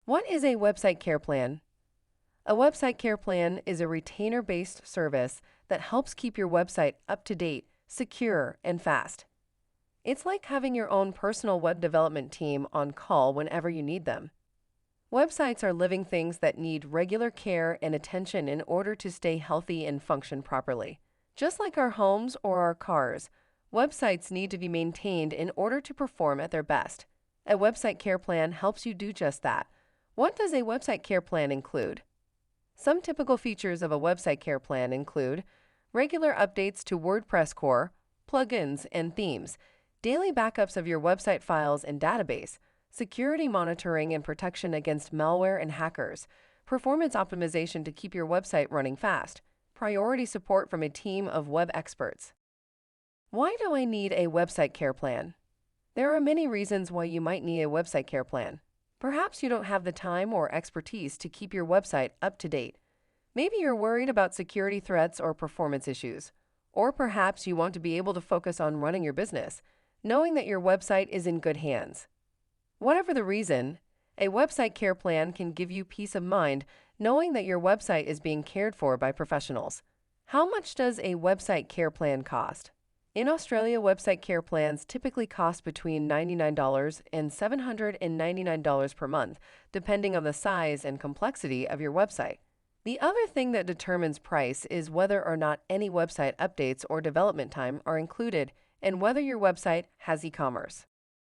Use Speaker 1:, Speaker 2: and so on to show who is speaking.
Speaker 1: What is a website care plan? A website care plan is a retainer-based service that helps keep your website up to date, secure, and fast. It's like having your own personal web development team on call whenever you need them. Websites are living things that need regular care and attention in order to stay healthy and function properly. Just like our homes or our cars, websites need to be maintained in order to perform at their best. A website care plan helps you do just that. What does a website care plan include? Some typical features of a website care plan include regular updates to WordPress core, plugins, and themes, daily backups of your website files and database, security monitoring and protection against malware and hackers, performance optimization to keep your website running fast, priority support from a team of web experts. Why do I need a website care plan? There are many reasons why you might need a website care plan. Perhaps you don't have the time or expertise to keep your website up to date. Maybe you're worried about security threats or performance issues. Or perhaps you want to be able to focus on running your business, knowing that your website is in good hands. Whatever the reason, a website care plan can give you peace of mind knowing that your website is being cared for by professionals. How much does a website care plan cost? In Australia, website care plans typically cost between $99 and $799 per month, depending on the size and complexity of your website. The other thing that determines price is whether or not any website updates or development time are included and whether your website has e-commerce.